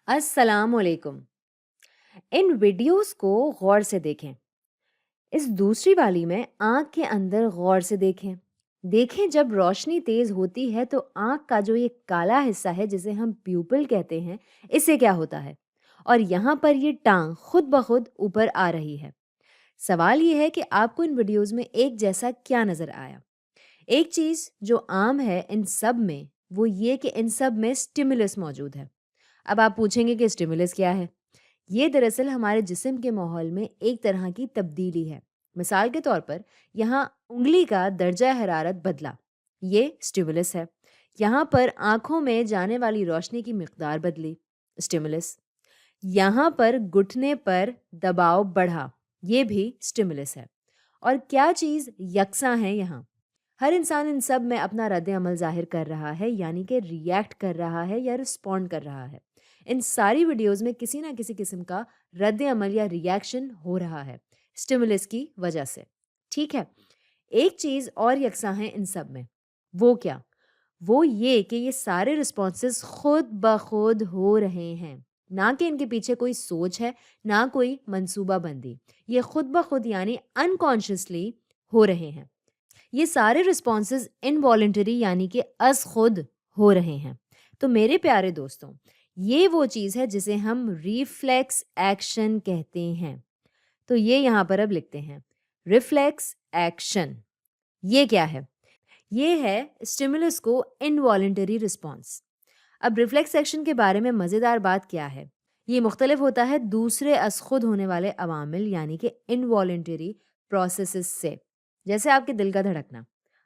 السلام علیکم. ان ویڈیوز کو غور سے دیکھیں. اس دوسری والی میں آنکھ کے اندر غور سے دیکھیں. دیکھیں جب روشنی تیز ہوتی ہے تو آنکھ کا جو یہ کالا حصہ ہے جسے ہم پیوپل کہتے ہیں اسے کیا ہوتا ہے؟ اور یہاں پر یہ ٹانگ خود بخود اوپر آ رہی ہے. سوال یہ ہے کہ آپ کو ان ویڈیوز میں ایک جیسا کیا نظر آیا؟ ایک چیز جو عام ہے ان سب میں وہ یہ کہ ان سب میں اسٹیمولس موجود ہے. اب آپ پوچھیں گے کہ اسٹیمولس کیا ہے؟ یہ دراصل ہمارے جسم کے ماحول میں ایک طرح کی تبدیلی ہے. مثال کے طور پر یہاں انگلی کا درجہ حرارت بدلا، یہ اسٹیمولس ہے. یہاں پر آنکھوں میں جانے والی روشنی کی مقدار بدلی، اسٹیمولس. یہاں پر گھٹنے پر دباؤ بڑھا، یہ بھی اسٹیمولس ہے. اور کیا چیز یکساں ہے یہاں؟ ہر انسان ان سب میں اپنا رد عمل ظاہر کر رہا ہے، یعنی کہ ریئیکٹ کر رہا ہے یا رسپونڈ کر رہا ہے. ان ساری ویڈیوز میں کسی نہ کسی قسم کا رد عمل یا ریئیکشن ہو رہا ہے اسٹیمولس کی وجہ سے. ٹھیک ہے، ایک چیز اور یکساں ہے ان سب میں. وہ کیا؟ وہ یہ کہ یہ سارے رسپانسز خود بخود ہو رہے ہیں، نہ کہ ان کے پیچھے کوئی سوچ ہے، نہ کوئی منصوبہ بندی. یہ خود بخود یعنی انکانشیسلی ہو رہے ہیں. یہ سارے رسپانسز انوالنٹری یعنی کہ از خود ہو رہے ہیں. تو میرے پیارے دوستوں، یہ وہ چیز ہے جسے ہم ریفلیکس ایکشن کہتے ہیں. تو یہ یہاں پر اب لکھتے ہیں ریفلیکس ایکشن. یہ کیا ہے؟ یہ ہے اسٹیمولس کو انوالنٹری رسپانس. اب ریفلیکس ایکشن کے بارے میں مزیدار بات کیا ہے؟ یہ مختلف ہوتا ہے دوسرے از خود ہونے والے عوامل یعنی کہ انوالنٹری پروسیسز سے، جیسے آپ کے دل کا دھڑکنا،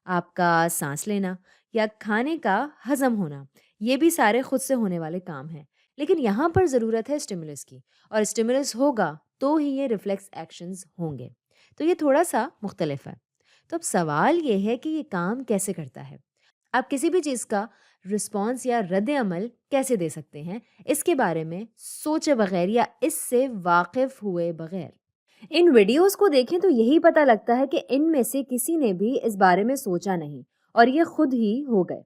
آپ کا سانس لینا یا کھانے کا ہضم ہونا. یہ بھی سارے خود سے ہونے والے کام ہیں، لیکن یہاں پر ضرورت ہے اسٹیمولس کی، اور اسٹیمولس ہوگا تو ہی یہ ریفلیکس ایکشنز ہوں گے. تو یہ تھوڑا سا مختلف ہے. تو اب سوال یہ ہے کہ یہ کام کیسے کرتا ہے؟ آپ کسی بھی چیز کا رسپانس یا رد عمل کیسے دے سکتے ہیں اس کے بارے میں سوچے بغیر یا اس سے واقف ہوئے بغیر. ان ویڈیوز کو دیکھیں تو یہی پتہ لگتا ہے کہ ان میں سے کسی نے بھی اس بارے میں سوچا نہیں اور یہ خود ہی ہو گئے.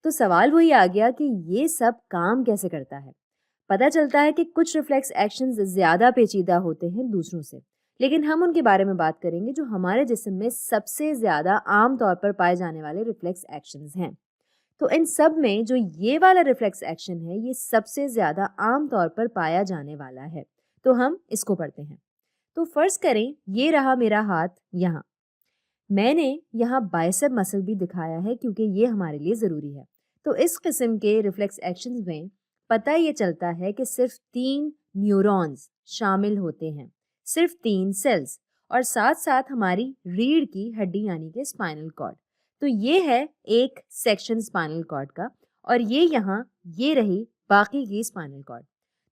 تو سوال وہی آ گیا کہ یہ سب کام کیسے کرتا ہے. پتہ چلتا ہے کہ کچھ ریفلیکس ایکشنز زیادہ پیچیدہ ہوتے ہیں دوسروں سے، لیکن ہم ان کے بارے میں بات کریں گے جو ہمارے جسم میں سب سے زیادہ عام طور پر پائے جانے والے ریفلیکس ایکشنز ہیں. تو ان سب میں جو یہ والا ریفلیکس ایکشن ہے یہ سب سے زیادہ عام طور پر پایا جانے والا ہے. تو ہم اس کو پڑھتے ہیں. تو فرض کریں یہ رہا میرا ہاتھ یہاں. میں نے یہاں بائسپ مسل بھی دکھایا ہے کیونکہ یہ ہمارے لیے ضروری ہے. تو اس قسم کے ریفلیکس ایکشنز میں پتہ یہ چلتا ہے کہ صرف 3 نیورونز شامل ہوتے ہیں، صرف 3 سیلز، اور ساتھ ساتھ ہماری ریڑھ کی ہڈی یعنی کہ اسپائنل کارڈ. تو یہ ہے ایک سیکشن اسپائنل کارڈ کا، اور یہ رہی باقی کی اسپائنل کارڈ.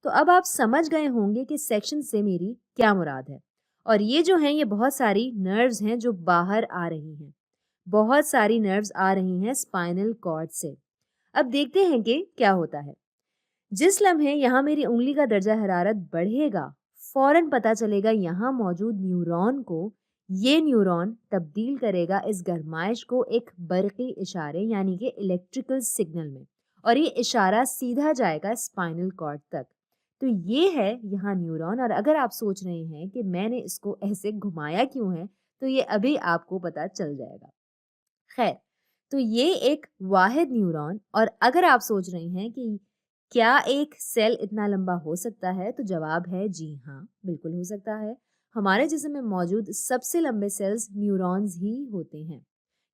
تو اب آپ سمجھ گئے ہوں گے کہ سیکشن سے میری کیا مراد ہے. اور یہ جو ہیں یہ بہت ساری نروز ہیں جو باہر آ رہی ہیں، بہت ساری نروز آ رہی ہیں اسپائنل کارڈ سے. اب دیکھتے ہیں کہ کیا ہوتا ہے. جس لمحے یہاں میری انگلی کا درجہ حرارت بڑھے گا فوراً پتہ چلے گا یہاں موجود نیورون کو، یہ نیورون تبدیل کرے گا اس گرمائش کو ایک برقی اشارے یعنی کہ الیکٹریکل سگنل میں، اور یہ اشارہ سیدھا جائے گا اسپائنل کارڈ تک. تو یہ ہے یہاں نیورون. اور اگر آپ سوچ رہے ہیں کہ میں نے اس کو ایسے گھمایا کیوں ہے تو یہ ابھی آپ کو پتہ چل جائے گا. خیر، تو یہ ایک واحد نیورون. اور اگر آپ سوچ رہے ہیں کہ کیا ایک سیل اتنا لمبا ہو سکتا ہے تو جواب ہے جی ہاں، بالکل ہو سکتا ہے. ہمارے جسم میں موجود سب سے لمبے سیلز نیورونز ہی ہوتے ہیں.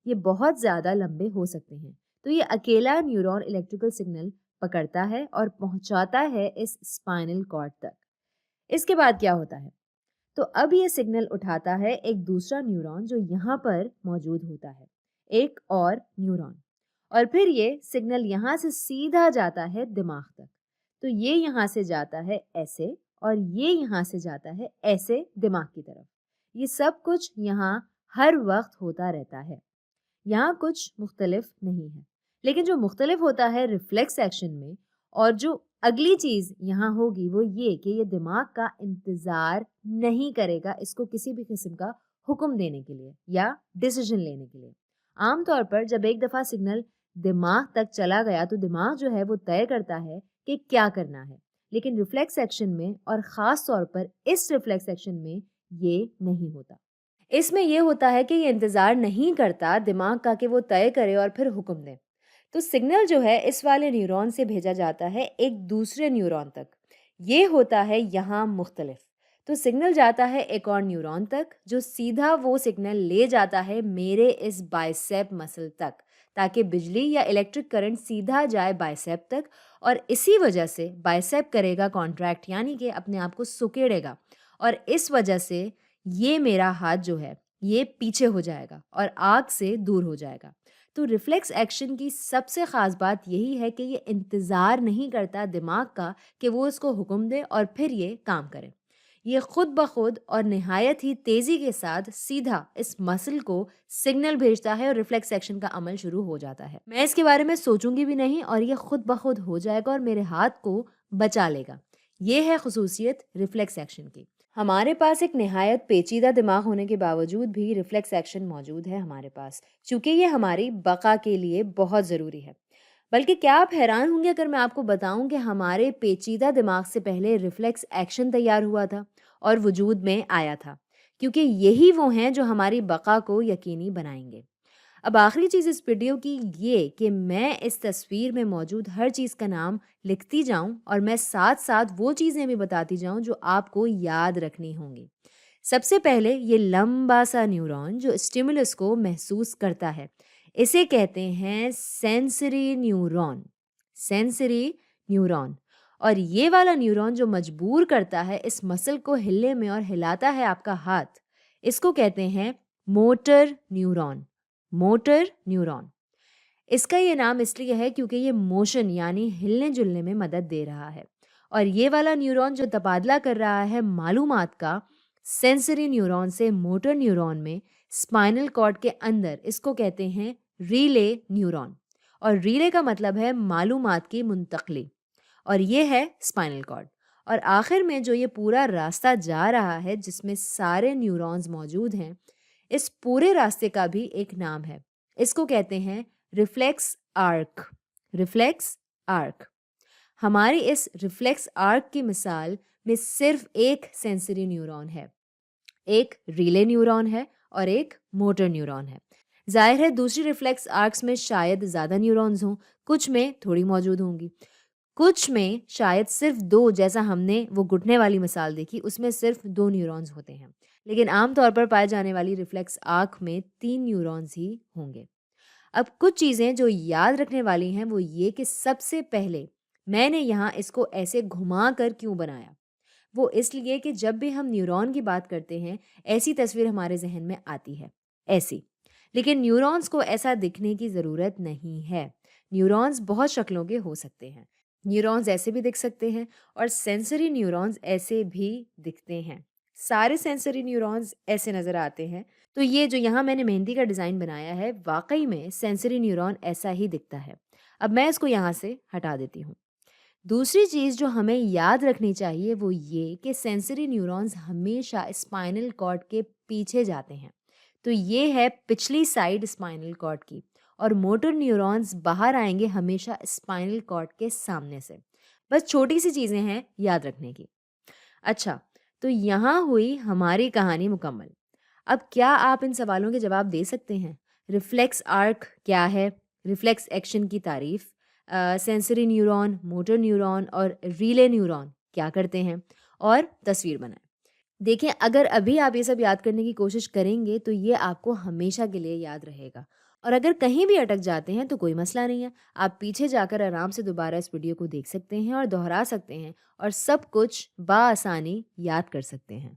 یہ بہت زیادہ لمبے ہو سکتے ہیں. تو یہ اکیلا نیورون الیکٹریکل سگنل پکڑتا ہے اور پہنچاتا ہے اس اسپائنل کارڈ تک. اس کے بعد کیا ہوتا ہے؟ تو اب یہ سگنل اٹھاتا ہے ایک دوسرا نیورون جو یہاں پر موجود ہوتا ہے، ایک اور نیورون، اور پھر یہ سگنل یہاں سے سیدھا جاتا ہے دماغ تک. تو یہ یہاں سے جاتا ہے ایسے، اور یہ یہاں سے جاتا ہے ایسے دماغ کی طرف. یہ سب کچھ یہاں ہر وقت ہوتا رہتا ہے، یہاں کچھ مختلف نہیں ہے. لیکن جو مختلف ہوتا ہے ریفلیکس ایکشن میں، اور جو اگلی چیز یہاں ہوگی وہ یہ کہ یہ دماغ کا انتظار نہیں کرے گا اس کو کسی بھی قسم کا حکم دینے کے لیے یا ڈیسیژن لینے کے لیے. عام طور پر جب ایک دفعہ سگنل دماغ تک چلا گیا تو دماغ جو ہے وہ طے کرتا ہے کہ کیا کرنا ہے. لیکن ریفلیکس ایکشن میں اور خاص طور پر اس ریفلیکس ایکشن میں یہ نہیں ہوتا۔ اس میں یہ ہوتا ہے کہ یہ انتظار نہیں کرتا دماغ کا کہ وہ طے کرے اور پھر حکم دے۔ تو سگنل جو ہے اس والے نیورون سے بھیجا جاتا ہے ایک دوسرے نیورون تک، یہ ہوتا ہے یہاں مختلف۔ تو سگنل جاتا ہے ایک اور نیورون تک جو سیدھا وہ سگنل لے جاتا ہے میرے اس بائسیپ مسل تک، تاکہ بجلی یا الیکٹرک کرنٹ سیدھا جائے بائسیپ تک، اور اسی وجہ سے بائسیپ کرے گا کانٹریکٹ، یعنی کہ اپنے آپ کو سکیڑے گا، اور اس وجہ سے یہ میرا ہاتھ جو ہے یہ پیچھے ہو جائے گا اور آنکھ سے دور ہو جائے گا۔ تو ریفلیکس ایکشن کی سب سے خاص بات یہی ہے کہ یہ انتظار نہیں کرتا دماغ کا کہ وہ اس کو حکم دے اور پھر یہ کام کرے۔ یہ خود بخود اور نہایت ہی تیزی کے ساتھ سیدھا اس مسل کو سگنل بھیجتا ہے اور ریفلیکس ایکشن کا عمل شروع ہو جاتا ہے۔ میں اس کے بارے میں سوچوں گی بھی نہیں اور یہ خود بخود ہو جائے گا اور میرے ہاتھ کو بچا لے گا۔ یہ ہے خصوصیت ریفلیکس ایکشن کی۔ ہمارے پاس ایک نہایت پیچیدہ دماغ ہونے کے باوجود بھی ریفلیکس ایکشن موجود ہے ہمارے پاس، چونکہ یہ ہماری بقا کے لیے بہت ضروری ہے۔ بلکہ کیا آپ حیران ہوں گے اگر میں آپ کو بتاؤں کہ ہمارے پیچیدہ دماغ سے پہلے ریفلیکس ایکشن تیار ہوا تھا اور وجود میں آیا تھا، کیونکہ یہی وہ ہیں جو ہماری بقا کو یقینی بنائیں گے۔ اب آخری چیز اس ویڈیو کی یہ کہ میں اس تصویر میں موجود ہر چیز کا نام لکھتی جاؤں اور میں ساتھ ساتھ وہ چیزیں بھی بتاتی جاؤں جو آپ کو یاد رکھنی ہوں گی۔ سب سے پہلے یہ لمبا سا نیورون جو اسٹیمولس کو محسوس کرتا ہے، اسے کہتے ہیں سینسری نیورون۔ سینسری نیورون، اور یہ والا نیورون جو مجبور کرتا ہے اس مسل کو ہلنے میں اور ہلاتا ہے آپ کا ہاتھ، اس کو کہتے ہیں موٹر نیورون۔ موٹر نیورون، اس کا یہ نام اس لیے ہے کیونکہ یہ موشن یعنی ہلنے جلنے میں مدد دے رہا ہے، اور یہ والا نیورون جو تبادلہ کر رہا ہے معلومات کا سینسری نیورون سے موٹر نیورون میں اسپائنل کارڈ کے اندر، اس کو کہتے ہیں ریلے نیورون، اور ریلے کا مطلب ہے معلومات کی منتقلی، اور یہ ہے اسپائنل کارڈ۔ اور آخر میں جو یہ پورا راستہ جا رہا ہے جس میں سارے نیورونز موجود ہیں، اس پورے راستے کا بھی ایک نام ہے، اس کو کہتے ہیں ریفلیکس آرک۔ Reflex arc. ہماری اس ریفلیکس آرک کی مثال میں صرف ایک سینسری نیورون ہے، ایک ریلے نیورون ہے اور ایک موٹر نیورون ہے۔ ظاہر ہے دوسری ریفلیکس آرکس میں شاید زیادہ نیورونز ہوں، کچھ میں تھوڑی موجود ہوں گی، کچھ میں شاید صرف دو، جیسا ہم نے وہ گھٹنے والی مثال دیکھی اس میں صرف 2 نیورونز ہوتے ہیں، لیکن عام طور پر پائے جانے والی ریفلیکس آرک میں 3 نیورونز ہی ہوں گے۔ اب کچھ چیزیں جو یاد رکھنے والی ہیں وہ یہ کہ سب سے پہلے میں نے یہاں اس کو ایسے گھما کر کیوں بنایا، وہ اس لیے کہ جب بھی ہم نیورون کی بات کرتے ہیں ایسی تصویر ہمارے ذہن میں آتی ہے، ایسی، لیکن نیورونز کو ایسا دکھنے کی ضرورت نہیں ہے۔ نیورونز بہت شکلوں کے ہو سکتے ہیں، نیورونز ایسے بھی دکھ سکتے ہیں اور سینسری نیورونز ایسے بھی دکھتے ہیں، سارے سینسری نیورونز ایسے نظر آتے ہیں۔ تو یہ جو یہاں میں نے مہندی کا ڈیزائن بنایا ہے واقعی میں سینسری نیورون ایسا ہی دکھتا ہے۔ اب میں اس کو یہاں سے ہٹا دیتی ہوں۔ دوسری چیز جو ہمیں یاد رکھنی چاہیے وہ یہ کہ سینسری نیورونز ہمیشہ اسپائنل کارڈ کے پیچھے جاتے ہیں، تو یہ ہے پچھلی سائیڈ اسپائنل کارڈ کی، اور موٹر نیورونز باہر آئیں گے ہمیشہ اسپائنل کارڈ کے سامنے سے۔ بس چھوٹی سی چیزیں ہیں یاد رکھنے کی۔ اچھا، تو یہاں ہوئی ہماری کہانی مکمل۔ اب کیا آپ ان سوالوں کے جواب دے سکتے ہیں؟ ریفلیکس آرک کیا ہے؟ ریفلیکس ایکشن کی تعریف، سینسری نیورون، موٹر نیورون اور ریلے نیورون کیا کرتے ہیں، اور تصویر بنائیں۔ دیکھیں، اگر ابھی آپ یہ سب یاد کرنے کی کوشش کریں گے تو یہ آپ کو ہمیشہ کے لیے یاد رہے گا، اور اگر کہیں بھی اٹک جاتے ہیں تو کوئی مسئلہ نہیں ہے، آپ پیچھے جا کر آرام سے دوبارہ اس ویڈیو کو دیکھ سکتے ہیں اور دہرا سکتے ہیں اور سب کچھ بآسانی یاد کر سکتے ہیں۔